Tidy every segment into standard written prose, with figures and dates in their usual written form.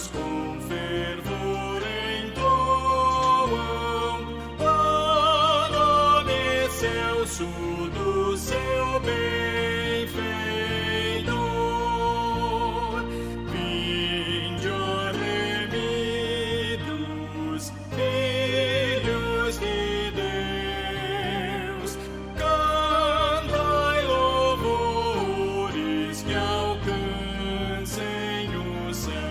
anjos com fervor entoam o nome excelso do seu benfeitor. Vinde, ó remidos, filhos de Deus, cantai louvores que alcancem o céu.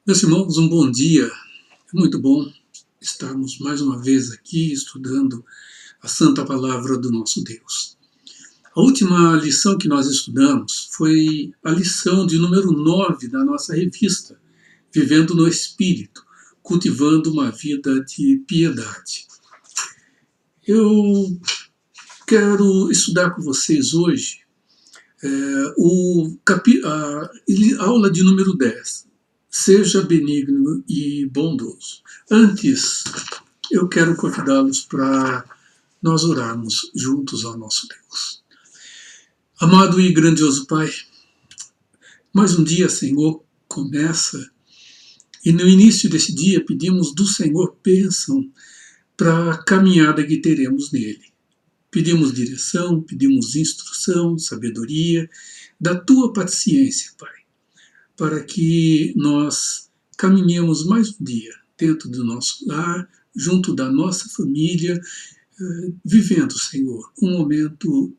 Meus irmãos, um bom dia. É muito bom estarmos mais uma vez aqui estudando a Santa Palavra do nosso Deus. A última lição que nós estudamos foi a lição de número 9 da nossa revista, Vivendo no Espírito, cultivando uma vida de piedade. Eu quero estudar com vocês hoje a aula de número 10. Seja benigno e bondoso. Antes, eu quero convidá-los para nós orarmos juntos ao nosso Deus. Amado e grandioso Pai, mais um dia, Senhor, começa, e no início desse dia pedimos do Senhor bênção para a caminhada que teremos nele. Pedimos direção, pedimos instrução, sabedoria, da tua paciência, Pai, para que nós caminhemos mais um dia dentro do nosso lar, junto da nossa família, vivendo, Senhor, um momento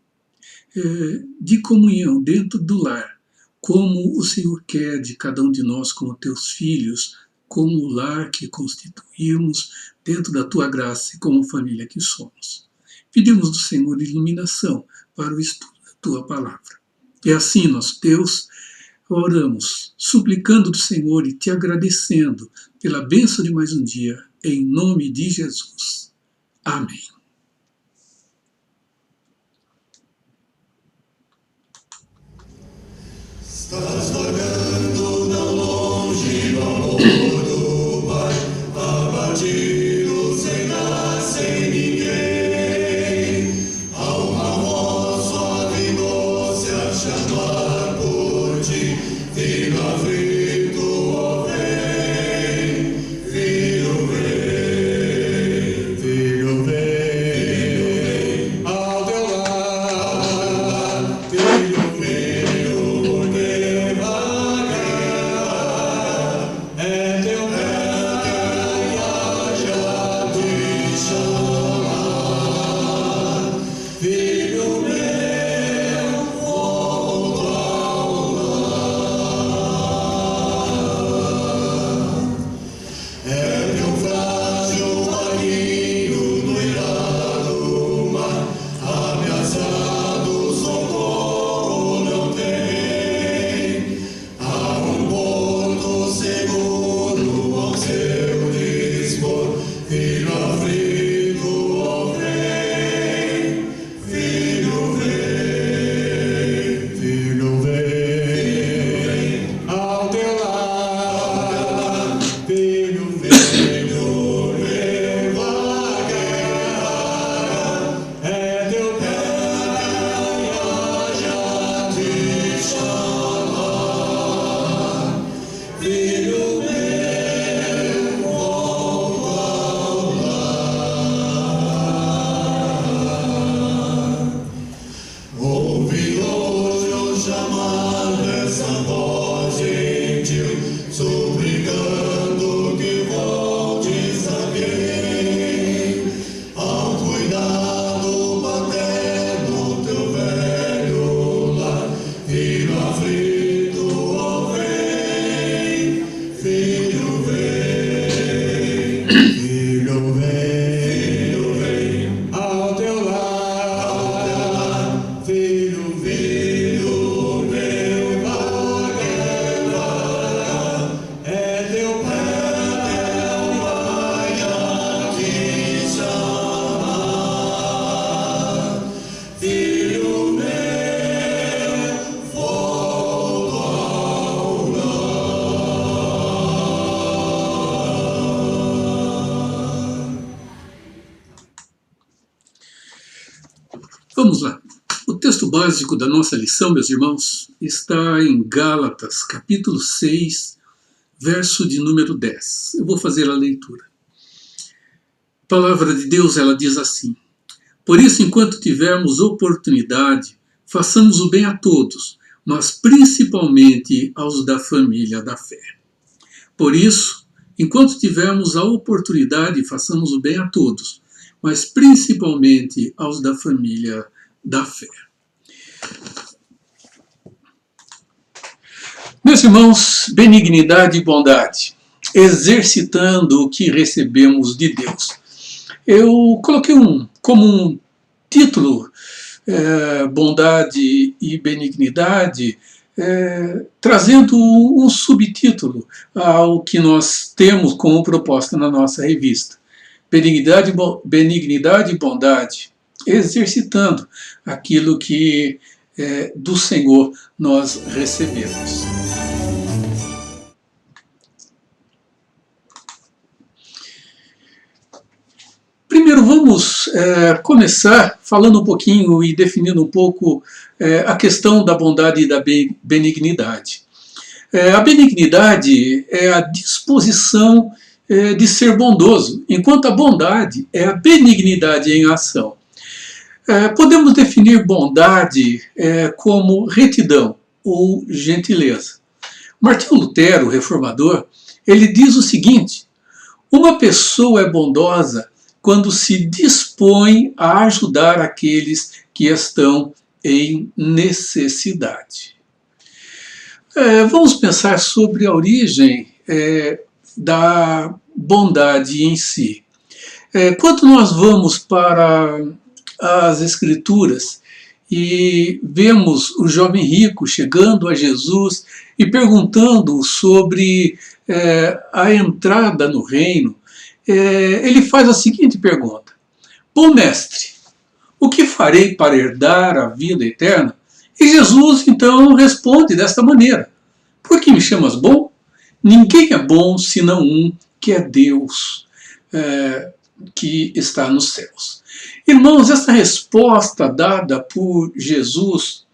de comunhão dentro do lar, como o Senhor quer de cada um de nós como teus filhos, como o lar que constituímos dentro da tua graça e como família que somos. Pedimos do Senhor iluminação para o estudo da tua palavra. E assim, nosso Deus, oramos, suplicando do Senhor e te agradecendo pela bênção de mais um dia, em nome de Jesus. Amém. Estás vagando não longe do amor do Pai, abatido sem dar sem ninguém. Há uma voz suave e doce a chamar por ti, filho aflito, ó vem, filho vem, filho vem, ao teu lar, filho vem. Vamos lá. O texto básico da nossa lição, meus irmãos, está em Gálatas, capítulo 6, verso de número 10. Eu vou fazer a leitura. A palavra de Deus, ela diz assim: por isso, enquanto tivermos oportunidade, façamos o bem a todos, mas principalmente aos da família da fé. Por isso, enquanto tivermos a oportunidade, façamos o bem a todos, mas principalmente aos da família da fé. Meus irmãos, benignidade e bondade, exercitando o que recebemos de Deus. Eu coloquei como um título, bondade e benignidade, trazendo um subtítulo ao que nós temos como proposta na nossa revista. Benignidade e bondade, exercitando aquilo que do Senhor nós recebemos. Primeiro vamos começar falando um pouquinho e definindo um pouco a questão da bondade e da benignidade. A benignidade é a disposição de ser bondoso, enquanto a bondade é a benignidade em ação. Podemos definir bondade como retidão ou gentileza. Martinho Lutero, o reformador, ele diz o seguinte: uma pessoa é bondosa quando se dispõe a ajudar aqueles que estão em necessidade. Vamos pensar sobre a origem da bondade em si. Quando nós vamos para as Escrituras e vemos o jovem rico chegando a Jesus e perguntando sobre a entrada no reino, ele faz a seguinte pergunta: bom mestre, o que farei para herdar a vida eterna? E Jesus então responde desta maneira: por que me chamas bom? Ninguém é bom senão um, que é Deus, que está nos céus. Irmãos, essa resposta dada por Jesus,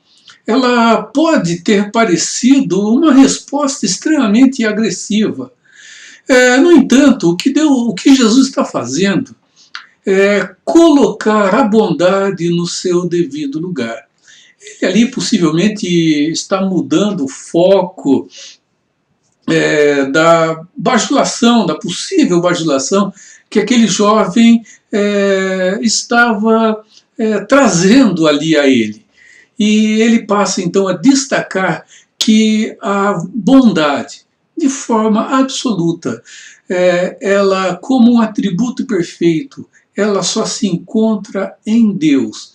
ela pode ter parecido uma resposta extremamente agressiva. No entanto, o que Jesus está fazendo é colocar a bondade no seu devido lugar. Ele ali possivelmente está mudando o foco da bajulação, da possível bajulação que aquele jovem estava trazendo ali a ele. E ele passa então a destacar que a bondade, de forma absoluta, ela como um atributo perfeito, ela só se encontra em Deus,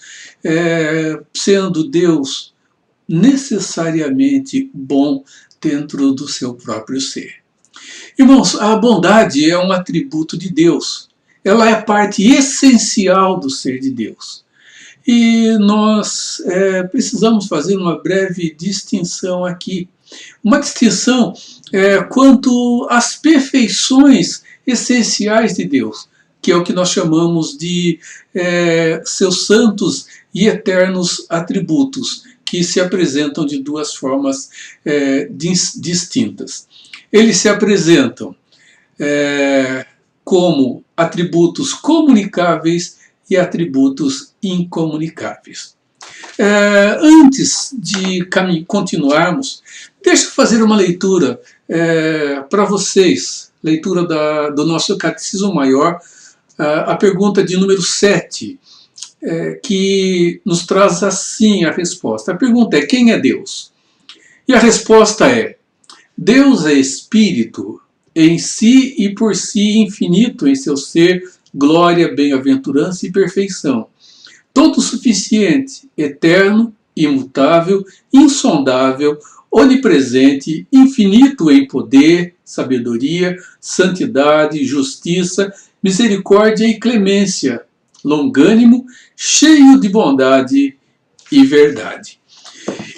sendo Deus necessariamente bom dentro do seu próprio ser. Irmãos, a bondade é um atributo de Deus. Ela é parte essencial do ser de Deus. E nós precisamos fazer uma breve distinção aqui. Uma distinção quanto às perfeições essenciais de Deus, que é o que nós chamamos de seus santos e eternos atributos, que se apresentam de duas formas distintas. Eles se apresentam como atributos comunicáveis e atributos incomunicáveis. Antes de continuarmos, deixa eu fazer uma leitura para vocês, leitura do nosso Catecismo Maior, a pergunta de número 7, que nos traz assim a resposta. A pergunta é: quem é Deus? E a resposta é: Deus é Espírito, em si e por si infinito em seu ser, glória, bem-aventurança e perfeição. Todo suficiente, eterno, imutável, insondável, onipresente, infinito em poder, sabedoria, santidade, justiça, misericórdia e clemência, longânimo, cheio de bondade e verdade.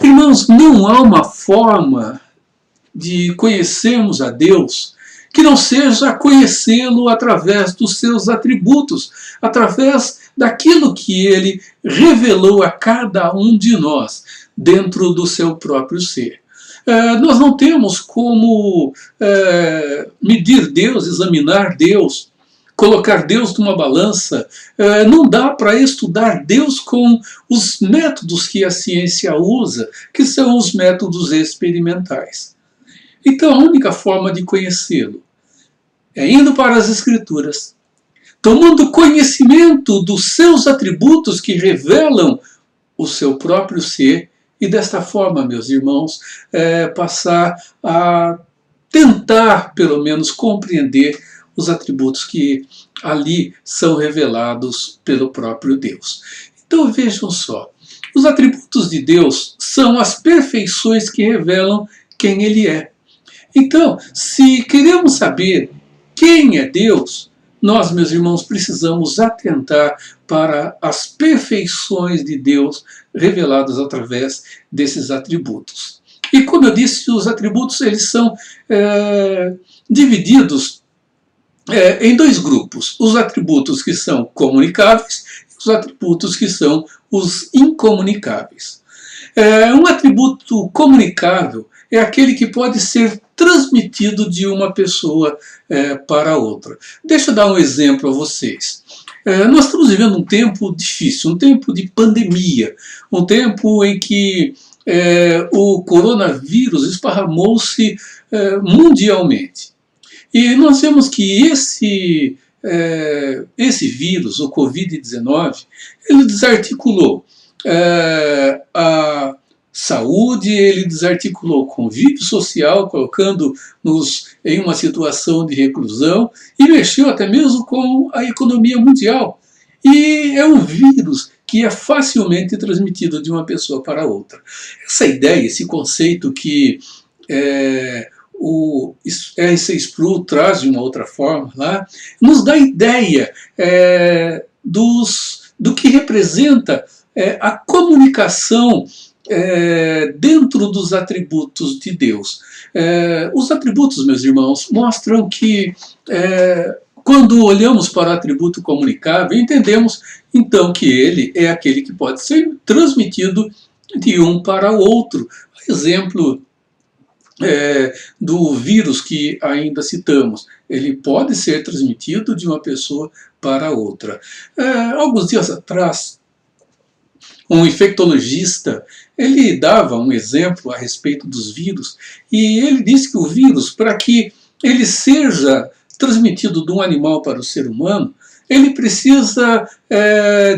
Irmãos, não há uma forma de conhecermos a Deus que não seja conhecê-lo através dos seus atributos, através daquilo que ele revelou a cada um de nós dentro do seu próprio ser. Nós não temos como medir Deus, examinar Deus, colocar Deus numa balança. Não dá para estudar Deus com os métodos que a ciência usa, que são os métodos experimentais. Então a única forma de conhecê-lo é indo para as Escrituras, tomando conhecimento dos seus atributos que revelam o seu próprio ser e desta forma, meus irmãos, passar a tentar, pelo menos, compreender os atributos que ali são revelados pelo próprio Deus. Então vejam só, os atributos de Deus são as perfeições que revelam quem Ele é. Então, se queremos saber quem é Deus, nós, meus irmãos, precisamos atentar para as perfeições de Deus reveladas através desses atributos. E como eu disse, os atributos eles são divididos em dois grupos: os atributos que são comunicáveis e os atributos que são os incomunicáveis. Um atributo comunicável é aquele que pode ser transmitido de uma pessoa para outra. Deixa eu dar um exemplo a vocês. Nós estamos vivendo um tempo difícil, um tempo de pandemia, um tempo em que o coronavírus esparramou-se mundialmente. E nós vemos que esse vírus, o Covid-19, ele desarticulou a saúde, ele desarticulou o convívio social, colocando-nos em uma situação de reclusão, e mexeu até mesmo com a economia mundial. E é um vírus que é facilmente transmitido de uma pessoa para outra. Essa ideia, esse conceito que o R.C. Sproul traz de uma outra forma lá, nos dá ideia do que representa a comunicação dentro dos atributos de Deus. Os atributos, meus irmãos, mostram que quando olhamos para o atributo comunicável, entendemos então que ele é aquele que pode ser transmitido de um para o outro. Exemplo do vírus que ainda citamos, ele pode ser transmitido de uma pessoa para outra. Alguns dias atrás, um infectologista, ele dava um exemplo a respeito dos vírus, e ele disse que o vírus, para que ele seja transmitido de um animal para o ser humano, ele precisa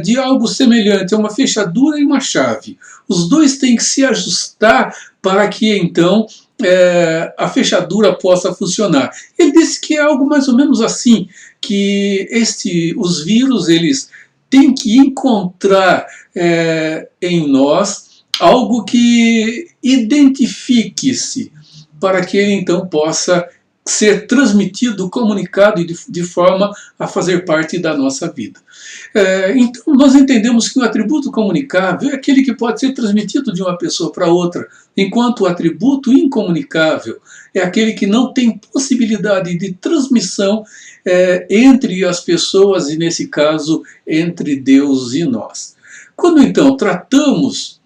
de algo semelhante a uma fechadura e uma chave. Os dois têm que se ajustar para que então a fechadura possa funcionar. Ele disse que é algo mais ou menos assim, que os vírus eles têm que encontrar em nós algo que identifique-se, para que ele então possa ser transmitido, comunicado de forma a fazer parte da nossa vida. Então nós entendemos que o atributo comunicável é aquele que pode ser transmitido de uma pessoa para outra, enquanto o atributo incomunicável é aquele que não tem possibilidade de transmissão entre as pessoas, e nesse caso entre Deus e nós. Quando então tratamos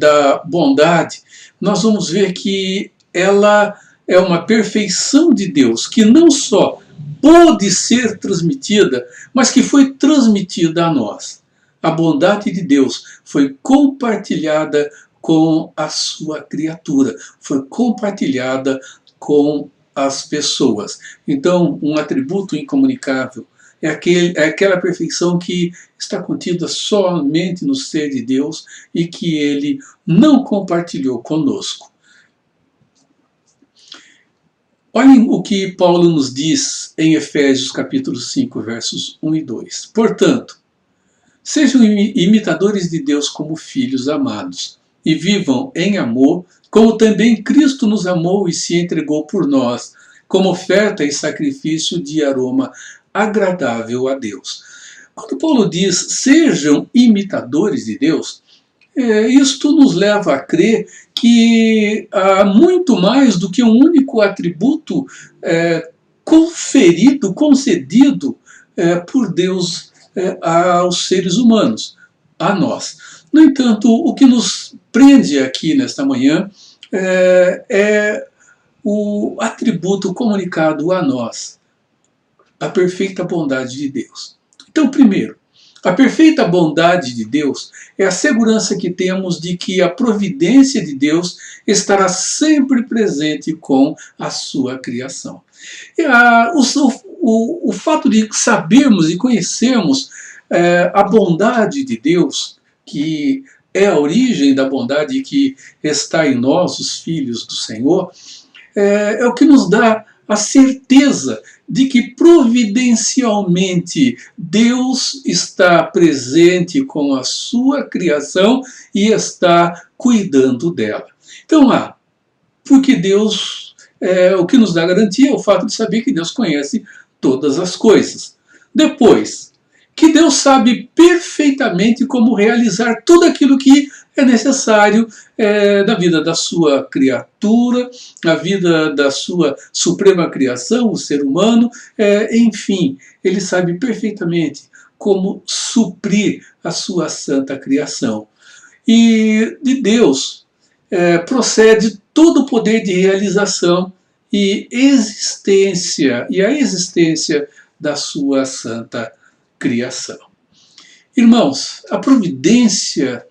da bondade, nós vamos ver que ela é uma perfeição de Deus, que não só pôde ser transmitida, mas que foi transmitida a nós. A bondade de Deus foi compartilhada com a sua criatura, foi compartilhada com as pessoas. Então, um atributo incomunicável é aquela perfeição que está contida somente no ser de Deus e que Ele não compartilhou conosco. Olhem o que Paulo nos diz em Efésios capítulo 5, versos 1 e 2. Portanto, sejam imitadores de Deus como filhos amados, e vivam em amor, como também Cristo nos amou e se entregou por nós, como oferta e sacrifício de aroma agradável a Deus. Quando Paulo diz, sejam imitadores de Deus, isto nos leva a crer que há muito mais do que um único atributo conferido, concedido por Deus aos seres humanos, a nós. No entanto, o que nos prende aqui nesta manhã é o atributo comunicado a nós, a perfeita bondade de Deus. Então, primeiro, a perfeita bondade de Deus é a segurança que temos de que a providência de Deus estará sempre presente com a sua criação. O fato de sabermos e conhecermos a bondade de Deus, que é a origem da bondade que está em nós, os filhos do Senhor, é o que nos dá a certeza de que providencialmente Deus está presente com a sua criação e está cuidando dela. Então, porque Deus, o que nos dá garantia é o fato de saber que Deus conhece todas as coisas. Depois, que Deus sabe perfeitamente como realizar tudo aquilo que é necessário na vida da sua criatura, na vida da sua suprema criação, o ser humano, enfim, ele sabe perfeitamente como suprir a sua santa criação. E de Deus procede todo o poder de realização e existência, e a existência da sua santa criação. Irmãos, a providência,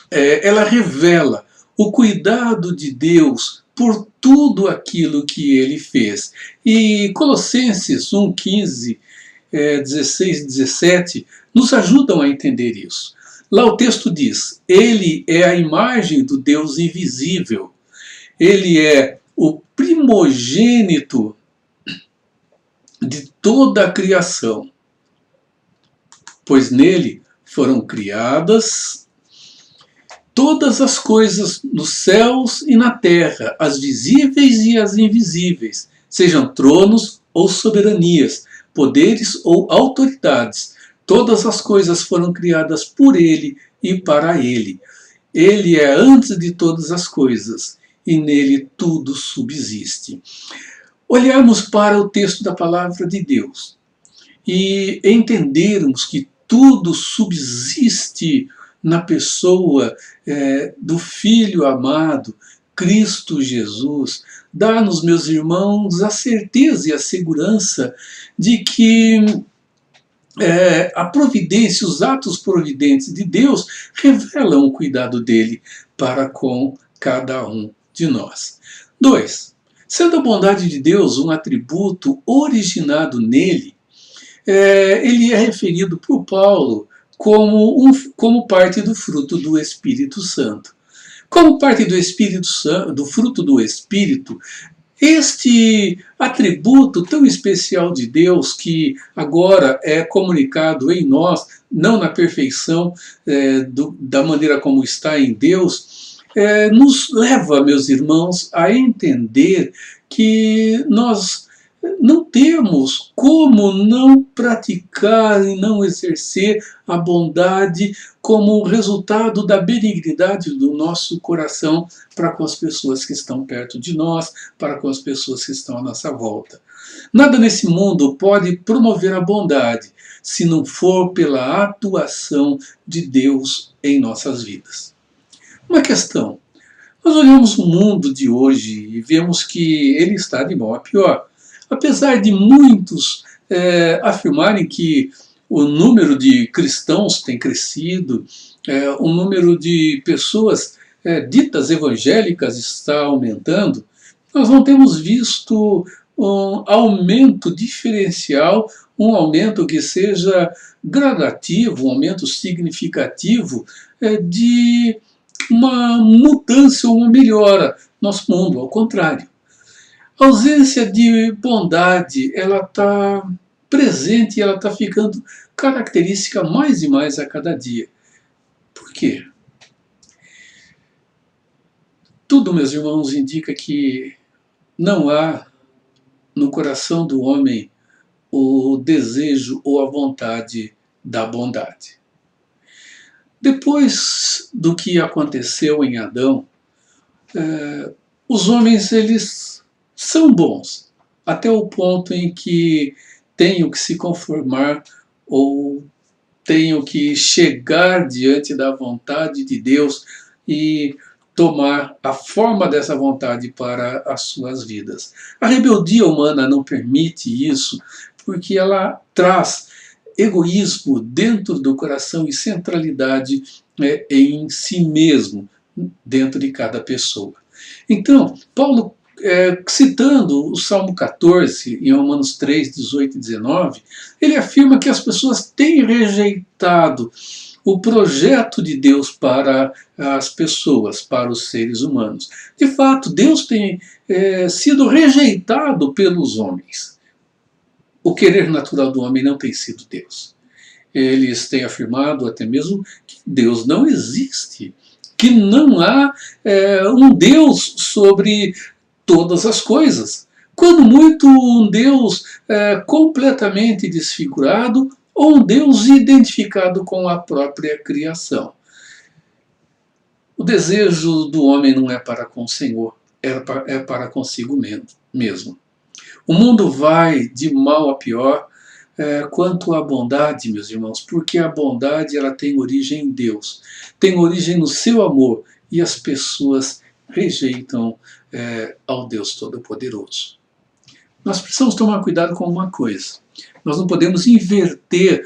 ela revela o cuidado de Deus por tudo aquilo que ele fez. E Colossenses 1:15, 16 e 17 nos ajudam a entender isso. Lá o texto diz: ele é a imagem do Deus invisível. Ele é o primogênito de toda a criação, pois nele foram criadas todas as coisas nos céus e na terra, as visíveis e as invisíveis, sejam tronos ou soberanias, poderes ou autoridades. Todas as coisas foram criadas por ele e para ele. Ele é antes de todas as coisas e nele tudo subsiste. Olharmos para o texto da palavra de Deus e entendermos que tudo subsiste na pessoa do Filho amado, Cristo Jesus, dá-nos, meus irmãos, a certeza e a segurança de que a providência, os atos providentes de Deus revelam o cuidado dele para com cada um de nós. 2. Sendo a bondade de Deus um atributo originado nele, ele é referido por Paulo como parte do fruto do Espírito Santo. Como parte do Espírito Santo, do fruto do Espírito, este atributo tão especial de Deus, que agora é comunicado em nós, não na perfeição da maneira como está em Deus, nos leva, meus irmãos, a entender que nós não temos como não praticar e não exercer a bondade como resultado da benignidade do nosso coração para com as pessoas que estão perto de nós, para com as pessoas que estão à nossa volta. Nada nesse mundo pode promover a bondade se não for pela atuação de Deus em nossas vidas. Uma questão. Nós olhamos o mundo de hoje e vemos que ele está de mal a pior. Apesar de muitos afirmarem que o número de cristãos tem crescido, o número de pessoas ditas evangélicas está aumentando, nós não temos visto um aumento diferencial, um aumento que seja gradativo, um aumento significativo de uma mudança ou uma melhora no nosso mundo, ao contrário. A ausência de bondade, ela está presente e ela está ficando característica mais e mais a cada dia. Por quê? Tudo, meus irmãos, indica que não há no coração do homem o desejo ou a vontade da bondade. Depois do que aconteceu em Adão, os homens, eles são bons, até o ponto em que tenho que se conformar ou tenho que chegar diante da vontade de Deus e tomar a forma dessa vontade para as suas vidas. A rebeldia humana não permite isso, porque ela traz egoísmo dentro do coração e centralidade em si mesmo, dentro de cada pessoa. Então, Paulo, citando o Salmo 14, em Romanos 3, 18 e 19, ele afirma que as pessoas têm rejeitado o projeto de Deus para as pessoas, para os seres humanos. De fato, Deus tem sido rejeitado pelos homens. O querer natural do homem não tem sido Deus. Eles têm afirmado até mesmo que Deus não existe, que não há um Deus sobre todas as coisas. Quando muito, um Deus completamente desfigurado, ou um Deus identificado com a própria criação. O desejo do homem não é para com o Senhor, é para consigo mesmo. O mundo vai de mal a pior quanto à bondade, meus irmãos, porque a bondade ela tem origem em Deus, tem origem no seu amor, e as pessoas rejeitam ao Deus Todo-Poderoso. Nós precisamos tomar cuidado com uma coisa. Nós não podemos inverter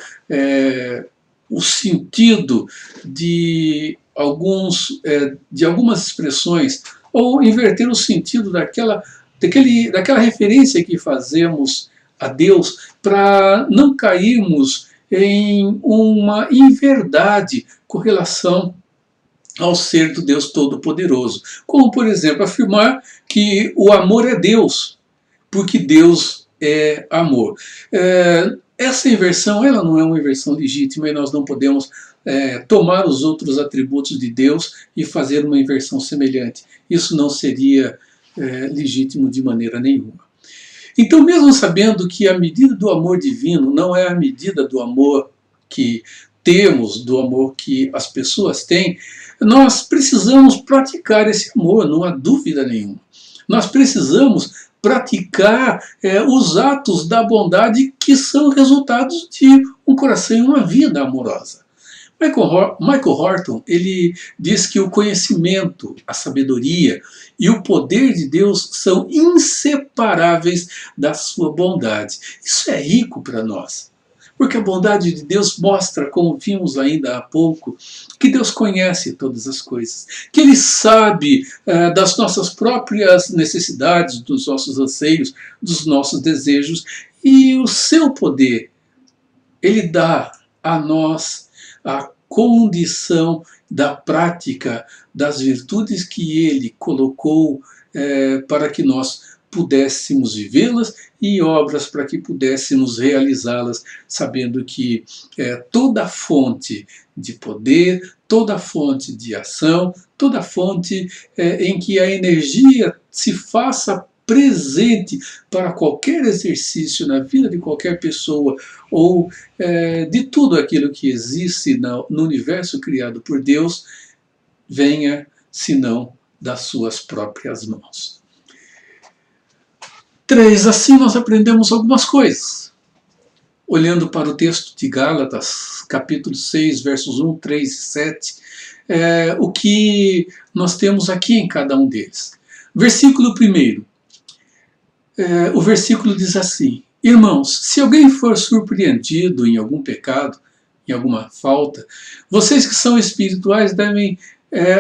o sentido de algumas expressões, ou inverter o sentido daquela referência que fazemos a Deus, para não cairmos em uma inverdade com relação ao ser do Deus Todo-Poderoso. Como, por exemplo, afirmar que o amor é Deus, porque Deus é amor. Essa inversão ela não é uma inversão legítima, e nós não podemos tomar os outros atributos de Deus e fazer uma inversão semelhante. Isso não seria legítimo de maneira nenhuma. Então, mesmo sabendo que a medida do amor divino não é a medida do amor que temos, do amor que as pessoas têm, nós precisamos praticar esse amor, não há dúvida nenhuma. Nós precisamos praticar os atos da bondade que são resultados de um coração e uma vida amorosa. Michael Horton ele diz que o conhecimento, a sabedoria e o poder de Deus são inseparáveis da sua bondade. Isso é rico para nós, porque a bondade de Deus mostra, como vimos ainda há pouco, que Deus conhece todas as coisas, que Ele sabe das nossas próprias necessidades, dos nossos anseios, dos nossos desejos, e o seu poder, Ele dá a nós a condição da prática das virtudes que Ele colocou para que nós pudéssemos vivê-las, e obras para que pudéssemos realizá-las, sabendo que toda fonte de poder, toda fonte de ação, toda fonte em que a energia se faça presente para qualquer exercício na vida de qualquer pessoa, ou de tudo aquilo que existe no universo criado por Deus, venha senão das suas próprias mãos. 3. Assim nós aprendemos algumas coisas. Olhando para o texto de Gálatas, capítulo 6, versos 1, 3 e 7, o que nós temos aqui em cada um deles. Versículo 1. O versículo diz assim: Irmãos, se alguém for surpreendido em algum pecado, em alguma falta, vocês que são espirituais devem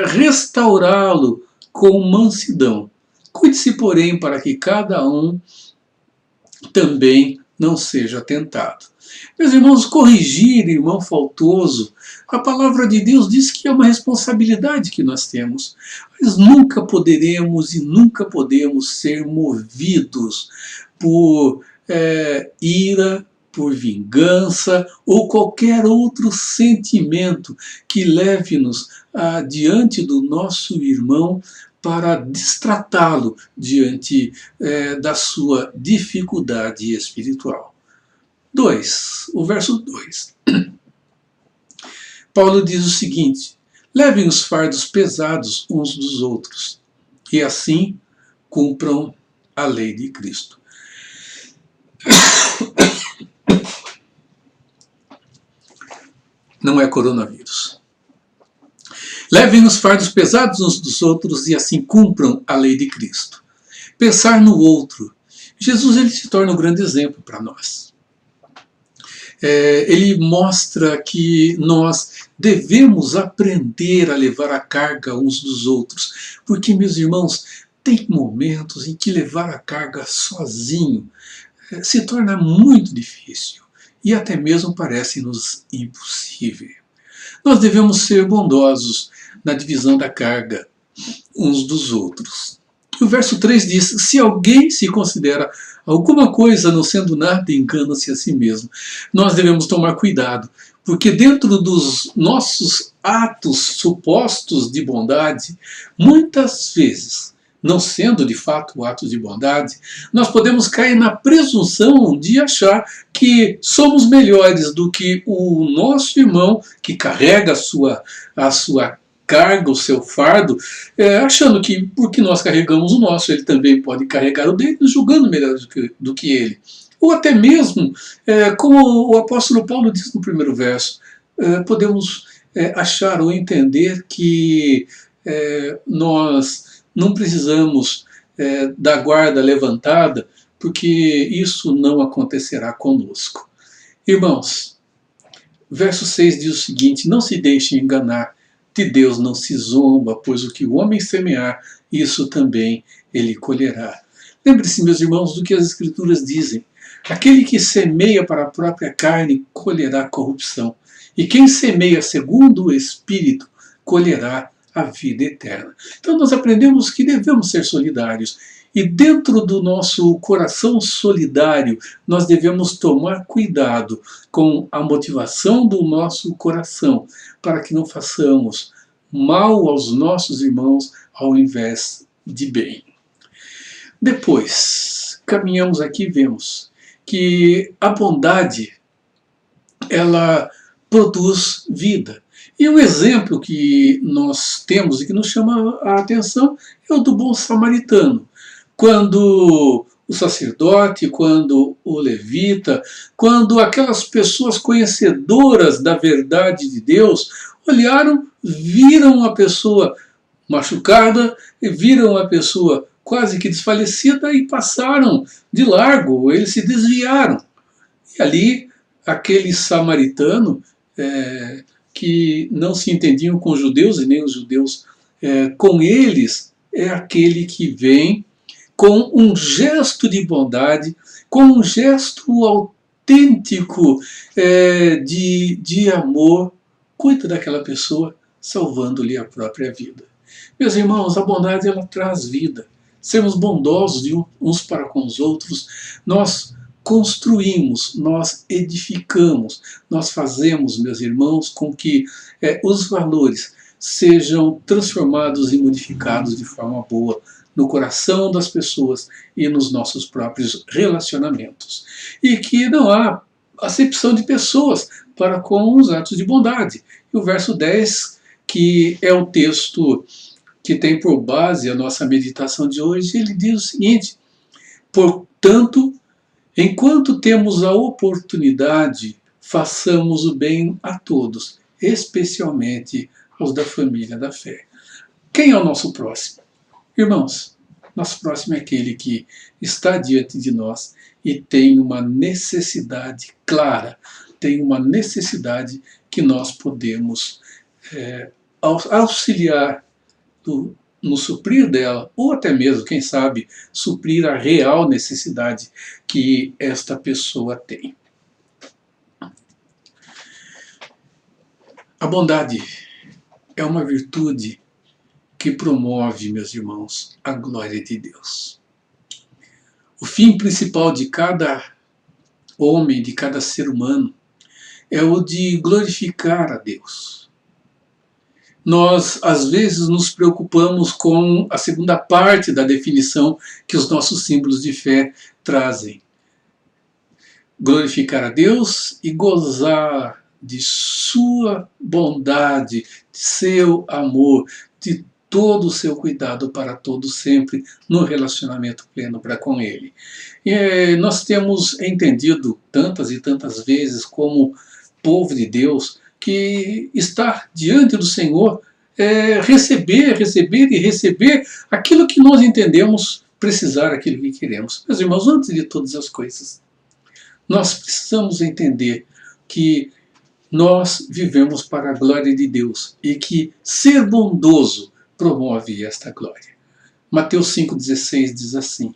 restaurá-lo com mansidão. Cuide-se, porém, para que cada um também não seja tentado. Meus irmãos, corrigir irmão faltoso, a palavra de Deus diz que é uma responsabilidade que nós temos. Mas nunca poderemos e nunca podemos ser movidos por ira, por vingança ou qualquer outro sentimento que leve-nos diante do nosso irmão para destratá-lo diante da sua dificuldade espiritual. 2. O verso 2. Paulo diz o seguinte: levem os fardos pesados uns dos outros, e assim cumpram a lei de Cristo. Não é coronavírus. Levem os fardos pesados uns dos outros e assim cumpram a lei de Cristo. Pensar no outro. Jesus ele se torna um grande exemplo para nós. Ele mostra que nós devemos aprender a levar a carga uns dos outros. Porque, meus irmãos, tem momentos em que levar a carga sozinho se torna muito difícil e até mesmo parece-nos impossível. nós devemos ser bondosos na divisão da carga uns dos outros. E o verso 3 diz: se alguém se considera alguma coisa não sendo nada, engana-se a si mesmo. Nós devemos tomar cuidado, porque dentro dos nossos atos supostos de bondade, muitas vezes, não sendo de fato atos de bondade, nós podemos cair na presunção de achar que somos melhores do que o nosso irmão que carrega a sua carga, o seu fardo, achando que porque nós carregamos o nosso, ele também pode carregar o dele, nos julgando melhor do que ele. Ou até mesmo, como o apóstolo Paulo diz no primeiro verso, podemos achar ou entender que nós não precisamos da guarda levantada, porque isso não acontecerá conosco. Irmãos, verso 6 diz o seguinte: não se deixem enganar, de Deus não se zomba, pois o que o homem semear, isso também ele colherá. Lembre-se, meus irmãos, do que as Escrituras dizem. Aquele que semeia para a própria carne colherá corrupção, e quem semeia segundo o Espírito colherá a vida eterna. Então nós aprendemos que devemos ser solidários, e dentro do nosso coração solidário nós devemos tomar cuidado com a motivação do nosso coração, para que não façamos mal aos nossos irmãos ao invés de bem. Depois, caminhamos aqui e vemos que a bondade, ela produz vida. E o exemplo que nós temos e que nos chama a atenção é o do bom samaritano. Quando o sacerdote, quando o levita, quando aquelas pessoas conhecedoras da verdade de Deus olharam, viram a pessoa machucada, viram a pessoa quase que desfalecida e passaram de largo, eles se desviaram. E ali, aquele samaritano, que não se entendiam com os judeus e nem os judeus com eles, é aquele que vem com um gesto de bondade, com um gesto autêntico de amor, cuida daquela pessoa, salvando-lhe a própria vida. Meus irmãos, a bondade ela traz vida. Sermos bondosos de uns para com os outros, nós construímos, nós edificamos, nós fazemos, meus irmãos, com que os valores sejam transformados e modificados de forma boa no coração das pessoas e nos nossos próprios relacionamentos. E que não há acepção de pessoas para com os atos de bondade. E o verso 10, que é o texto que tem por base a nossa meditação de hoje, ele diz o seguinte: portanto, enquanto temos a oportunidade, façamos o bem a todos, especialmente aos da família da fé. Quem é o nosso próximo? Irmãos, nosso próximo é aquele que está diante de nós e tem uma necessidade clara, tem uma necessidade que nós podemos auxiliar no suprir dela, ou até mesmo, quem sabe, suprir a real necessidade que esta pessoa tem. A bondade é uma virtude que promove, meus irmãos, a glória de Deus. O fim principal de cada homem, de cada ser humano, é o de glorificar a Deus. Nós, às vezes, nos preocupamos com a segunda parte da definição que os nossos símbolos de fé trazem. Glorificar a Deus e gozar de sua bondade, de seu amor, de todo o seu cuidado para todo sempre, no relacionamento pleno para com Ele. E nós temos entendido tantas e tantas vezes, como povo de Deus, que estar diante do Senhor é receber e receber aquilo que nós entendemos precisar, aquilo que queremos. Meus irmãos, antes de todas as coisas, nós precisamos entender que nós vivemos para a glória de Deus e que ser bondoso promove esta glória. Mateus 5,16 diz assim: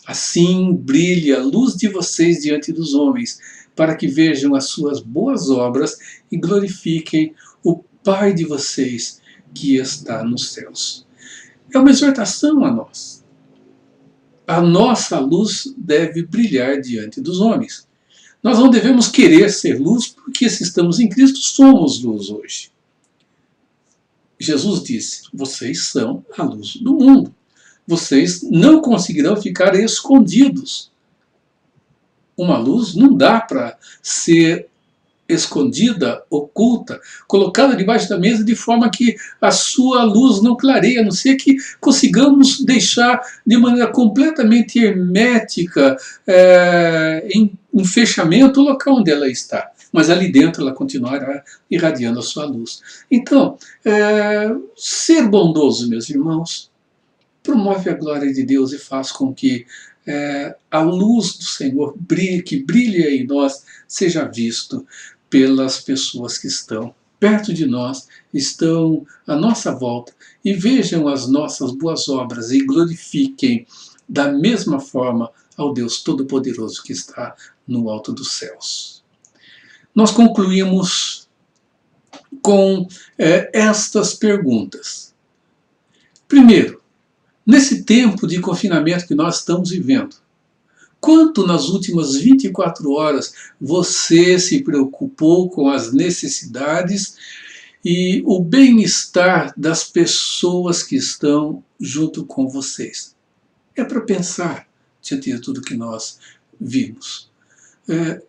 assim brilhe a luz de vocês diante dos homens, para que vejam as suas boas obras e glorifiquem o Pai de vocês que está nos céus. É uma exortação a nós. A nossa luz deve brilhar diante dos homens. Nós não devemos querer ser luz, porque se estamos em Cristo, somos luz hoje. Jesus disse: vocês são a luz do mundo. Vocês não conseguirão ficar escondidos. Uma luz não dá para ser escondida, oculta, colocada debaixo da mesa de forma que a sua luz não clareie, a não ser que consigamos deixar de maneira completamente hermética, em fechamento, o local onde ela está. Mas ali dentro ela continuará irradiando a sua luz. Então, ser bondoso, meus irmãos, promove a glória de Deus e faz com que a luz do Senhor brilhe, que brilha em nós, seja visto pelas pessoas que estão perto de nós, estão à nossa volta, e vejam as nossas boas obras e glorifiquem da mesma forma ao Deus Todo-Poderoso que está no alto dos céus. Nós concluímos com estas perguntas. Primeiro, nesse tempo de confinamento que nós estamos vivendo, quanto nas últimas 24 horas você se preocupou com as necessidades e o bem-estar das pessoas que estão junto com vocês? É para pensar diante de tudo que nós vimos.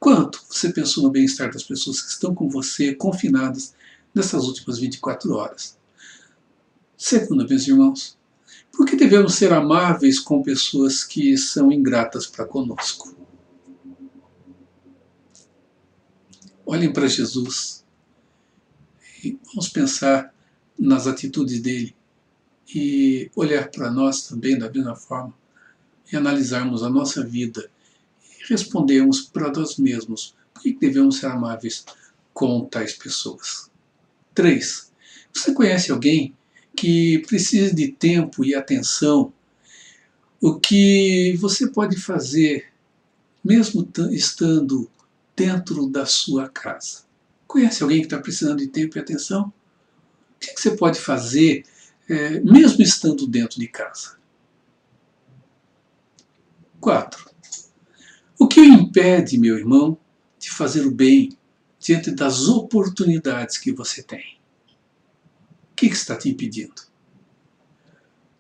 Quanto você pensou no bem-estar das pessoas que estão com você, confinadas, nessas últimas 24 horas? Segundo, meus irmãos, por que devemos ser amáveis com pessoas que são ingratas para conosco? Olhem para Jesus e vamos pensar nas atitudes dele e olhar para nós também da mesma forma e analisarmos a nossa vida e respondermos para nós mesmos por que devemos ser amáveis com tais pessoas. 3. Você conhece alguém que precisa de tempo e atenção? O que você pode fazer, mesmo estando dentro da sua casa? Conhece alguém que está precisando de tempo e atenção? O que você pode fazer, mesmo estando dentro de casa? 4. O que o impede, meu irmão, de fazer o bem diante das oportunidades que você tem? O que está te impedindo?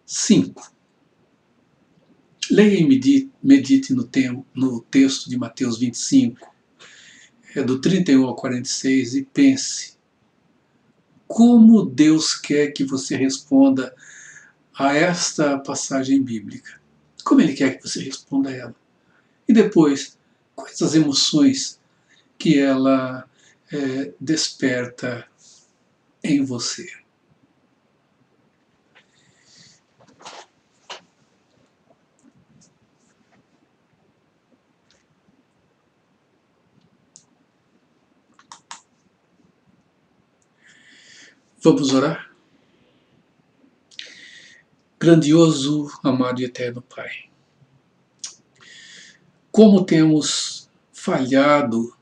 5. Leia e medite no texto de Mateus 25, do 31 ao 46, e pense como Deus quer que você responda a esta passagem bíblica. Como Ele quer que você responda a ela. E depois, quais as emoções que ela desperta em você. Vamos orar? Grandioso, amado e eterno Pai, como temos falhado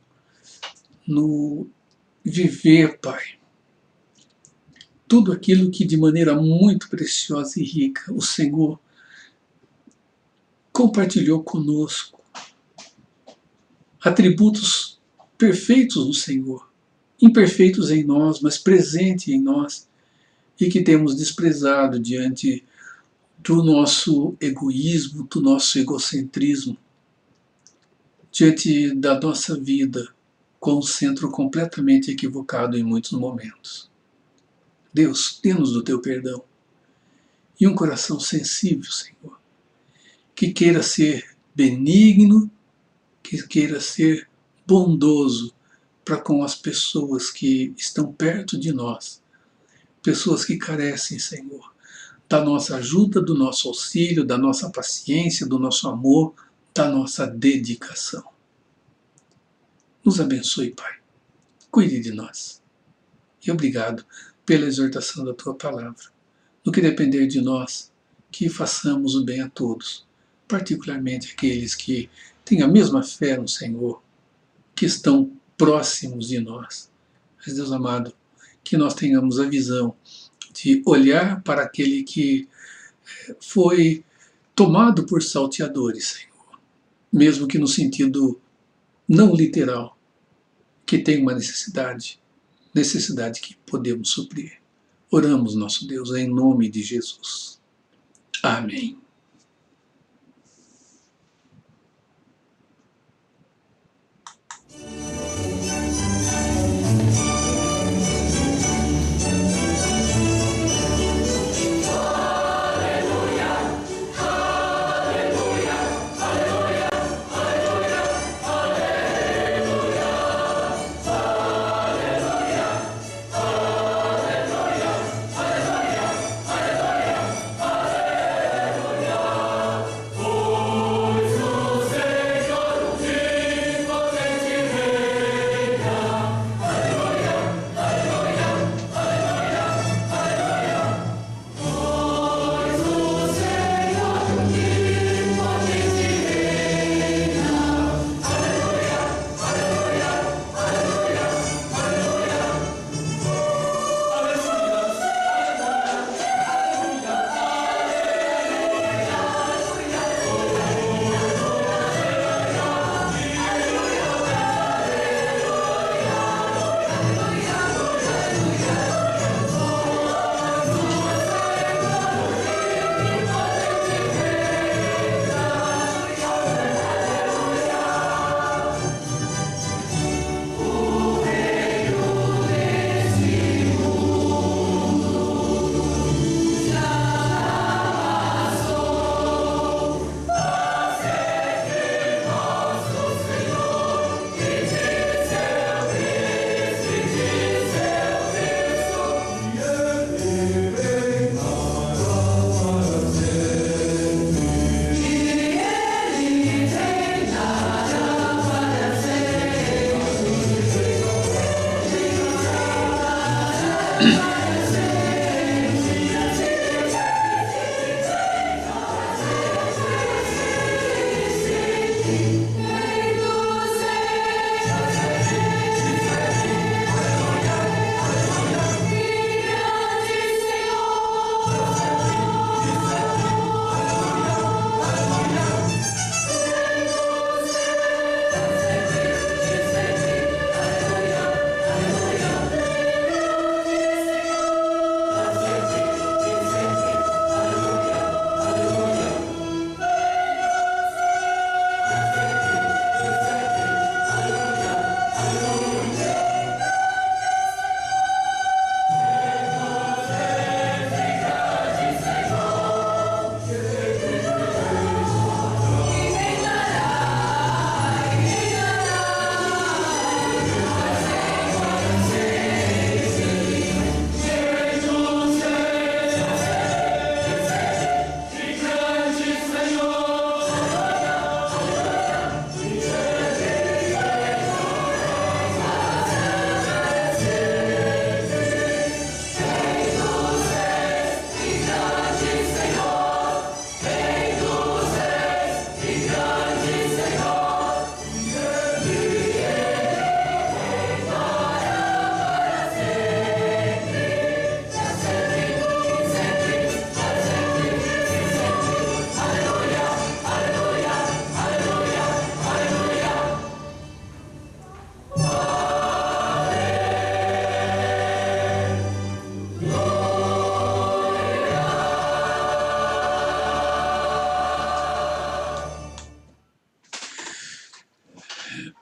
no viver, Pai, tudo aquilo que de maneira muito preciosa e rica o Senhor compartilhou conosco. Atributos perfeitos no Senhor, imperfeitos em nós, mas presentes em nós, e que temos desprezado diante do nosso egoísmo, do nosso egocentrismo, diante da nossa vida com o centro completamente equivocado em muitos momentos. Deus, dê-nos do teu perdão e um coração sensível, Senhor, que queira ser benigno, que queira ser bondoso para com as pessoas que estão perto de nós, pessoas que carecem, Senhor, da nossa ajuda, do nosso auxílio, da nossa paciência, do nosso amor, da nossa dedicação. Nos abençoe, Pai. Cuide de nós. E obrigado pela exortação da Tua palavra. No que depender de nós, que façamos o bem a todos, particularmente aqueles que têm a mesma fé no Senhor, que estão próximos de nós. Mas, Deus amado, que nós tenhamos a visão de olhar para aquele que foi tomado por salteadores, Senhor, mesmo que no sentido não literal, que tem uma necessidade que podemos suprir. Oramos, nosso Deus, em nome de Jesus. Amém.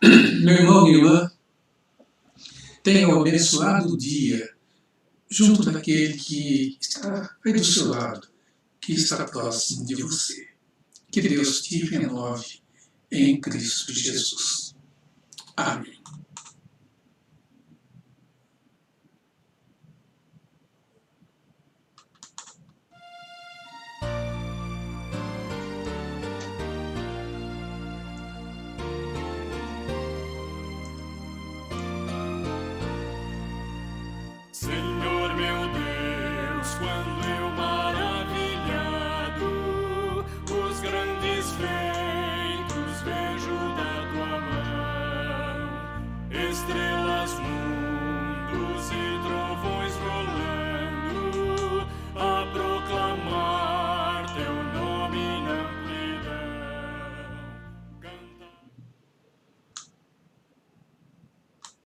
Meu irmão, minha irmã, tenha um abençoado dia junto daquele que está aí do seu lado, que está próximo de você. Que Deus te renove em Cristo Jesus. Amém. Senhor meu Deus, quando eu